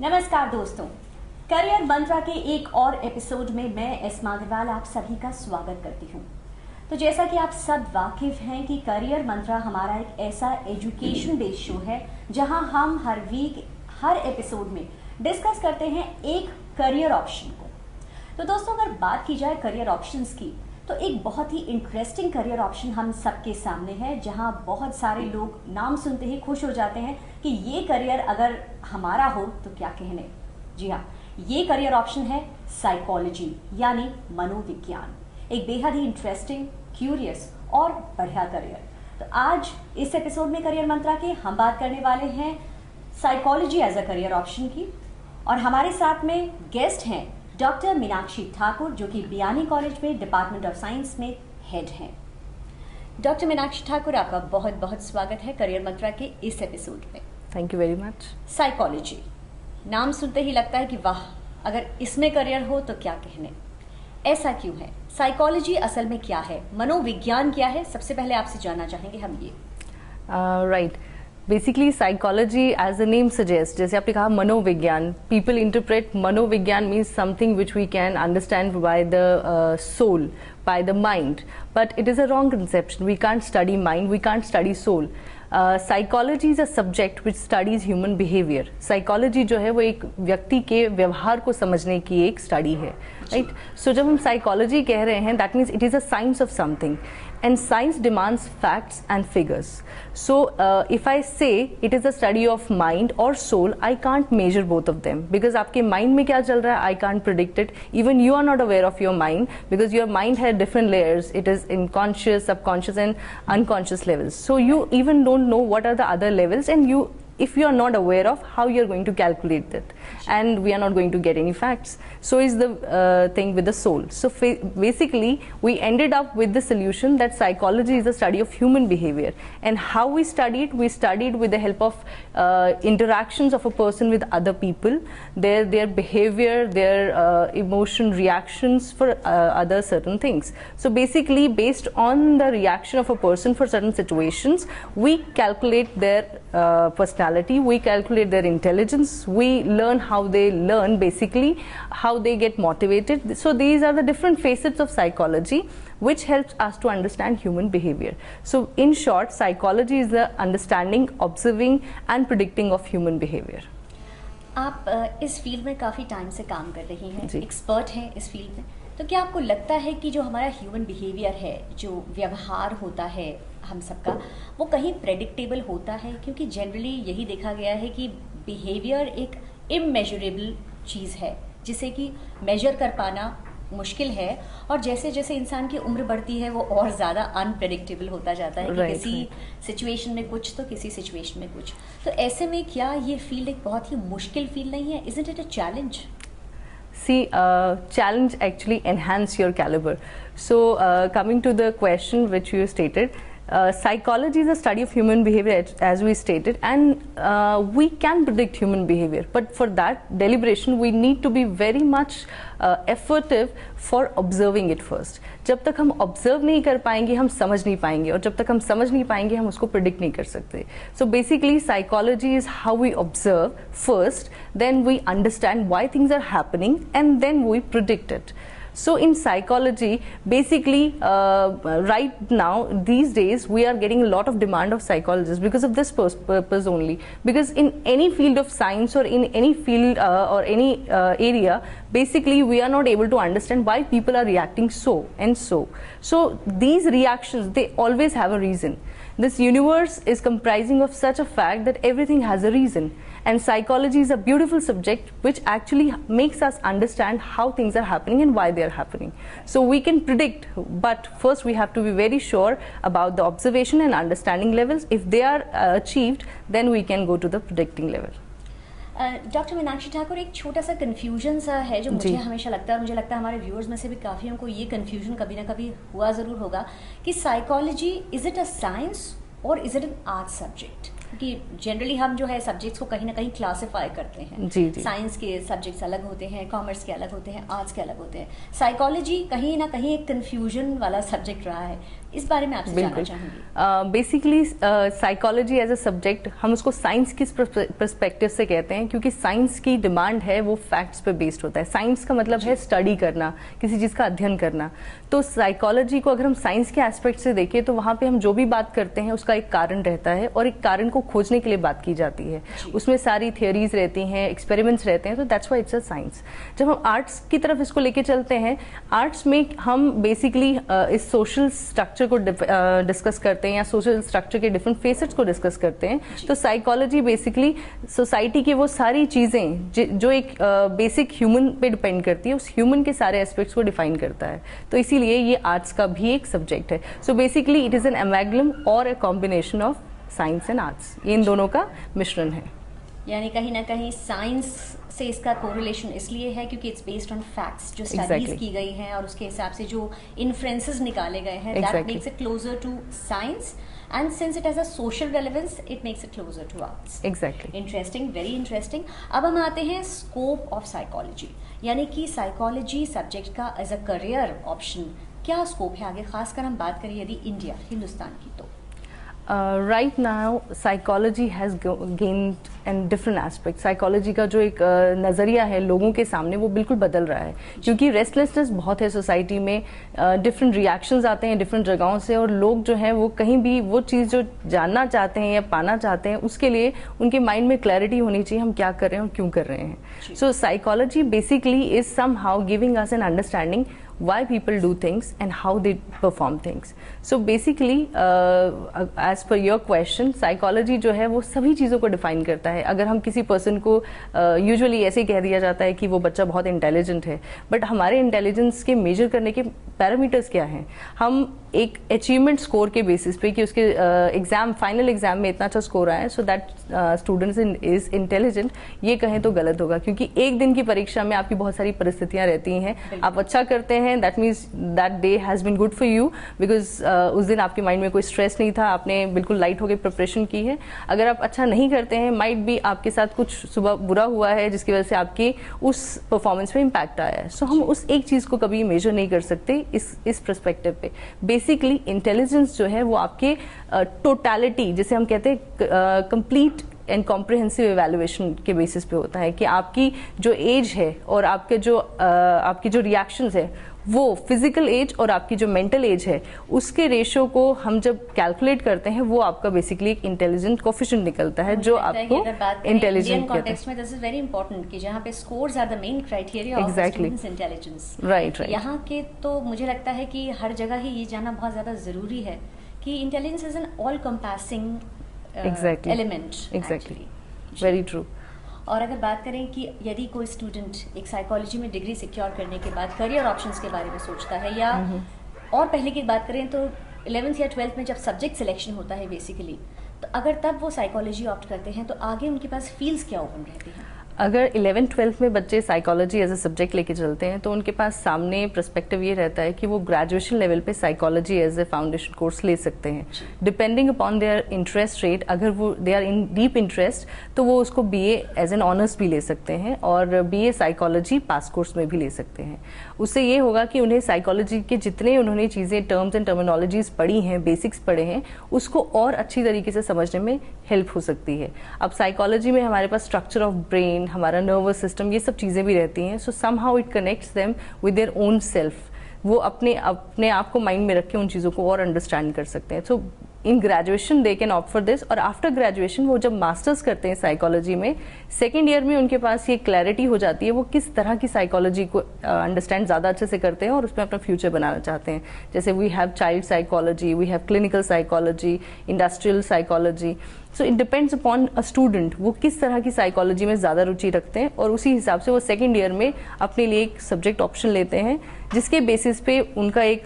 नमस्कार दोस्तों, करियर मंत्रा के एक और एपिसोड में मैं एस्मा अग्रवाल आप सभी का स्वागत करती हूँ। तो जैसा कि आप सब वाकिफ हैं कि करियर मंत्रा हमारा एक ऐसा एजुकेशन बेस्ड शो है जहां हम हर वीक हर एपिसोड में डिस्कस करते हैं एक करियर ऑप्शन को। तो दोस्तों, अगर बात की जाए करियर ऑप्शंस की तो एक बहुत ही इंटरेस्टिंग करियर ऑप्शन हम सबके सामने है, जहां बहुत सारे लोग नाम सुनते ही खुश हो जाते हैं कि ये करियर अगर हमारा हो तो क्या कहने। जी हाँ, ये करियर ऑप्शन है साइकोलॉजी यानी मनोविज्ञान। एक बेहद ही इंटरेस्टिंग, क्यूरियस और बढ़िया करियर। तो आज इस एपिसोड में करियर मंत्रा के हम बात करने वाले हैं psychology as a career option की, और हमारे साथ में गेस्ट हैं डॉक्टर मीनाक्षी ठाकुर, जो कि बियानी कॉलेज में डिपार्टमेंट ऑफ साइंस में हेड हैं। डॉक्टर मीनाक्षी ठाकुर, आपका बहुत बहुत स्वागत है करियर मंत्रा के इस एपिसोड में। Thank you very much. Psychology नाम सुनते ही लगता है कि वाह, अगर इसमें करियर हो तो क्या कहने। ऐसा क्यों है? साइकोलॉजी असल में क्या है, मनोविज्ञान क्या है, सबसे पहले आपसे जानना चाहेंगे हम ये। Right, basically psychology as the name suggest, जैसे आपने कहा मनोविज्ञान, पीपल इंटरप्रेट मनोविज्ञान means something which we can understand by the soul, by the mind, but it is a wrong conception. We can't study mind, we can't study soul. Psychology is a subject which studies human behavior. Psychology जो है वो एक व्यक्ति के व्यवहार को समझने की एक स्टडी है, राइट? सो जब हम साइकोलॉजी कह रहे हैं, that means it is a science of something, and science demands facts and figures. So if I say it is a study of mind or soul, I can't measure both of them, because आपके mind में क्या चल रहा है I can't predict it. Even you are not aware of your mind, because your mind has different layers. It is in conscious, subconscious and unconscious levels. So you even don't know what are the other levels, and if you are not aware of, how you are going to calculate that, and we are not going to get any facts. So is the thing with the soul. So basically we ended up with the solution that psychology is the study of human behavior, and how we studied with the help of interactions of a person with other people, their behavior, their emotion reactions for other certain things. So basically based on the reaction of a person for certain situations, we calculate their personality, we calculate their intelligence, we learn how they learn, basically how they get motivated. So these are the different facets of psychology which helps us to understand human behavior. So in short, psychology is the understanding, observing and predicting of human behavior. आप इस field में काफ़ी time से काम कर रही हैं, expert हैं इस फील्ड में। तो क्या आपको लगता है कि जो हमारा ह्यूमन बिहेवियर है, जो व्यवहार होता है हम सबका, वो कहीं प्रेडिक्टेबल होता है? क्योंकि जनरली यही देखा गया है कि बिहेवियर एक इमेजरेबल चीज़ है जिसे कि मेजर कर पाना मुश्किल है, और जैसे जैसे इंसान की उम्र बढ़ती है वो और ज़्यादा अनप्रेडिक्टेबल होता जाता है कि किसी सिचुएशन में कुछ तो किसी सिचुएशन में कुछ। तो ऐसे में क्या ये फील्ड एक बहुत ही मुश्किल फील्ड नहीं है? Isn't it a challenge? See, challenge actually enhance your caliber. So coming to the question which you stated, psychology is a study of human behavior, as we stated, and we can predict human behavior, but for that deliberation we need to be very much effortive for observing it first. जब तक हम observe नहीं कर पाएंगे हम समझ नहीं पाएंगे, और जब तक हम समझ नहीं पाएंगे हम उसको predict नहीं कर सकते. So basically psychology is how we observe first, then we understand why things are happening, and then we predict it. So in psychology, basically right now these days we are getting a lot of demand of psychologists because of this purpose only, because in any field of science or in any field or any area, basically we are not able to understand why people are reacting so and so. So these reactions, they always have a reason. This universe is comprising of such a fact that everything has a reason, and psychology is a beautiful subject which actually makes us understand how things are happening and why they are happening. So we can predict, but first we have to be very sure about the observation and understanding levels. If they are achieved, then we can go to the predicting level. Doctor Meenakshi Thakur, एक छोटा सा confusion सा है जो मुझे हमेशा लगता है, और मुझे लगता है हमारे व्यूअर्स में से भी काफ़ियों को ये कन्फ्यूजन कभी ना कभी हुआ ज़रूर होगा कि psychology is it a science और is it an art subject? क्योंकि जनरली हम जो है सब्जेक्ट्स को कहीं ना कहीं क्लासिफाई करते हैं। जी जी। साइंस के सब्जेक्ट्स अलग होते हैं, कॉमर्स के अलग होते हैं, आर्ट्स के अलग होते हैं। साइकोलॉजी कहीं ना कहीं एक कंफ्यूजन वाला सब्जेक्ट रहा है, इस बारे में आपसे जानना चाहूंगी। Basically psychology as a subject हम उसको साइंस किस पर्सपेक्टिव से कहते हैं, क्योंकि साइंस की डिमांड है वो फैक्ट्स पे बेस्ड होता है। साइंस का मतलब है स्टडी करना, किसी चीज़ का अध्ययन करना। तो साइकोलॉजी को अगर हम साइंस के एस्पेक्ट से देखें तो वहाँ पे हम जो भी बात करते हैं उसका एक कारण रहता है और एक कारण को खोजने के लिए बात की जाती है। उसमें सारी थियोरीज रहती हैं, एक्सपेरिमेंट्स रहते हैं, तो that's why it's a science. जब हम आर्ट्स की तरफ इसको लेके चलते हैं, आर्ट्स में हम बेसिकली इस सोशल स्ट्रक्चर को डिस्कस करते हैं या सोशल स्ट्रक्चर के डिफरेंट फेसेट्स को डिस्कस करते हैं। तो साइकोलॉजी बेसिकली सोसाइटी की वो सारी चीजें जो एक बेसिक ह्यूमन पे डिपेंड करती है, उस ह्यूमन के सारे एस्पेक्ट्स को डिफाइन करता है। तो इसीलिए ये आर्ट्स का भी एक सब्जेक्ट है। So basically it is an amalgam और a combination of science and arts. ये इन दोनों का मिश्रण है। यानी कहीं ना कहीं साइंस से इसका कोरिलेशन इसलिए है क्योंकि इट्स बेस्ड ऑन फैक्ट्स, जो स्टडीज की गई हैं और उसके हिसाब से जो इन्फ्रेंसेस निकाले गए हैं, that makes it closer to science, and since it has a social relevance it makes it closer to arts. Exactly. Interesting, very interesting. अब हम आते हैं scope of psychology, यानी कि साइकोलॉजी सब्जेक्ट का एज अ करियर ऑप्शन क्या scope है आगे, खासकर हम बात करें यदि इंडिया, हिंदुस्तान की तो। Right now psychology has gained and different aspect. Psychology का जो एक नज़रिया है लोगों के सामने वो बिल्कुल बदल रहा है, क्योंकि रेस्टलेसनेस बहुत है सोसाइटी में, डिफरेंट रिएक्शंस आते हैं डिफरेंट जगहों से, और लोग जो हैं वो कहीं भी वो चीज़ जो जानना चाहते हैं या पाना चाहते हैं उसके लिए उनके माइंड में क्लैरिटी होनी चाहिए, हम क्या कर रहे हैं और क्यों कर रहे हैं। So psychology basically is somehow giving us an understanding why people do things and how they perform things. So basically as per your question, psychology जो है वो सभी चीज़ों को define करता है। अगर हम किसी person को usually ऐसे ही कह दिया जाता है कि वो बच्चा बहुत intelligent है, but हमारे intelligence के measure करने के parameters क्या हैं? हम एक अचीवमेंट स्कोर के बेसिस पे कि उसके एग्जाम फाइनल एग्जाम में इतना अच्छा स्कोर आया so that student is intelligent, ये कहें तो गलत होगा, क्योंकि एक दिन की परीक्षा में आपकी बहुत सारी परिस्थितियां रहती हैं। आप अच्छा करते हैं, that means that day has been good for you because उस दिन आपके माइंड में कोई स्ट्रेस नहीं था, आपने बिल्कुल लाइट होकर प्रिपरेशन की है। अगर आप अच्छा नहीं करते हैं, माइट भी आपके साथ कुछ सुबह बुरा हुआ है जिसकी वजह से आपके उस परफॉर्मेंस पे इम्पैक्ट आया है। सो हम उस एक चीज को कभी मेजर नहीं कर सकते इस पर्सपेक्टिव पे। बेसिकली इंटेलिजेंस जो है वो आपके टोटलिटी जिसे हम कहते हैं कंप्लीट एंड कॉम्प्रिहेंसिव इवैल्यूएशन के बेसिस पे होता है कि आपकी जो एज है और आपकी जो रिएक्शंस है वो फिजिकल एज और आपकी जो मेंटल एज है उसके रेशियो को हम जब कैलकुलेट करते हैं वो आपका बेसिकली एक इंटेलिजेंट कोफिशिएंट निकलता है जो आपको इंटेलिजेंट कहते हैं। में दिस इज वेरी इंपॉर्टेंट कि जहाँ पे scores are the main criteria of students intelligence. Right. यहाँ के तो मुझे लगता है कि हर जगह ही ये जानना बहुत ज्यादा जरूरी है कि intelligence is an all compassing element. Exactly, very true. और अगर बात करें कि यदि कोई स्टूडेंट एक साइकोलॉजी में डिग्री सिक्योर करने के बाद करियर ऑप्शंस के बारे में सोचता है, या और पहले की बात करें तो 11th या 12th में जब सब्जेक्ट सिलेक्शन होता है बेसिकली, तो अगर तब वो साइकोलॉजी ऑप्ट करते हैं तो आगे उनके पास फील्ड्स क्या ओपन रहती हैं? अगर 11th-12th में बच्चे साइकोलॉजी एज अ सब्जेक्ट लेके चलते हैं तो उनके पास सामने पर्सपेक्टिव ये रहता है कि वो ग्रेजुएशन लेवल पे psychology as a foundation course ले सकते हैं, depending upon their interest rate. अगर वो they are in deep interest तो वो उसको बीए एज एन ऑनर्स भी ले सकते हैं और बीए साइकोलॉजी पास कोर्स में भी ले सकते हैं। उससे ये होगा कि उन्हें साइकोलॉजी के जितने उन्होंने चीज़ें टर्म्स एंड टर्मिनोलॉजीज पढ़ी हैं, बेसिक्स पढ़े हैं, उसको और अच्छी तरीके से समझने में हेल्प हो सकती है। अब साइकोलॉजी में हमारे पास स्ट्रक्चर ऑफ ब्रेन, हमारा नर्वस सिस्टम, ये सब चीज़ें भी रहती हैं। सो somehow it connects them with their own self. वो अपने आप को माइंड में रख के उन चीज़ों को और अंडरस्टैंड कर सकते हैं। So in graduation they can opt for this. और आफ्टर ग्रेजुएशन वो जब मास्टर्स करते हैं साइकोलॉजी में, सेकेंड ईयर में उनके पास ये क्लैरिटी हो जाती है वो किस तरह की साइकोलॉजी को अंडरस्टैंड ज़्यादा अच्छे से करते हैं और उसमें अपना फ्यूचर बनाना चाहते हैं। जैसे we have child psychology, we have clinical psychology, industrial psychology. So it depends upon a student वो किस तरह की साइकोलॉजी में ज़्यादा रुचि रखते हैं और उसी हिसाब से वो सेकेंड ईयर में अपने लिए एक सब्जेक्ट ऑप्शन लेते हैं जिसके बेसिस पे उनका एक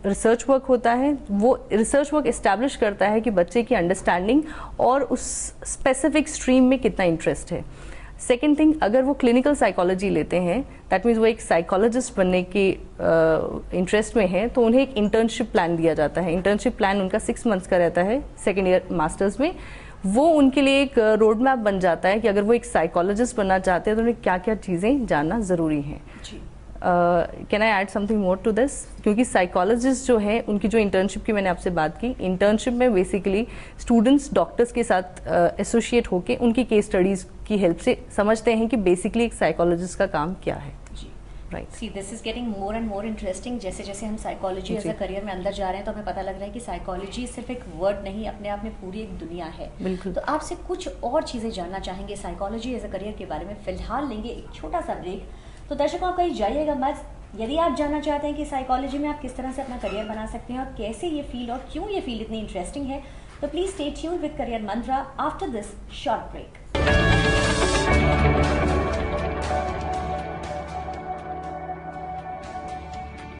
रिसर्च वर्क होता है। वो रिसर्च वर्क इस्टेब्लिश करता है कि बच्चे की अंडरस्टैंडिंग और उस स्पेसिफिक स्ट्रीम में कितना इंटरेस्ट है। सेकेंड थिंग, अगर वो क्लिनिकल साइकोलॉजी लेते हैं, दैट मीन्स वो एक साइकोलॉजिस्ट बनने के इंटरेस्ट में है, तो उन्हें एक इंटर्नशिप प्लान दिया जाता है। इंटर्नशिप प्लान उनका 6 मंथ्स का रहता है सेकेंड ईयर मास्टर्स में। वो उनके लिए एक रोड मैप बन जाता है कि अगर वो एक साइकोलॉजिस्ट बनना चाहते हैं तो उन्हें क्या क्या चीज़ें जानना ज़रूरी है। Can I add something more to this? क्योंकि साइकोलॉजिस्ट जो है उनकी जो इंटर्नशिप की मैंने आपसे बात की, इंटर्नशिप में बेसिकली स्टूडेंट्स डॉक्टर्स के साथ एसोसिएट होके उनकी केस स्टडीज की हेल्प से समझते हैं कि बेसिकली एक साइकोलॉजिस्ट का काम क्या है। Right, see this is getting more and more interesting. जैसे जैसे हम साइकोलॉजी एज अ करियर में अंदर जा रहे हैं तो हमें पता लग रहा है कि साइकोलॉजी सिर्फ एक वर्ड नहीं, अपने आप में पूरी एक दुनिया है। बिल्कुल। तो आपसे कुछ और चीज़ें जानना चाहेंगे साइकोलॉजी एज अ करियर के बारे में। फिलहाल लेंगे एक छोटा सा ब्रेक। तो दर्शकों, आप कहीं जाइएगा मत। यदि आप जानना चाहते हैं कि साइकोलॉजी में आप किस तरह से अपना करियर बना सकते हैं और कैसे ये फील्ड और क्यों ये फील्ड इतनी इंटरेस्टिंग है, तो please stay tuned with career Mantra after this short break.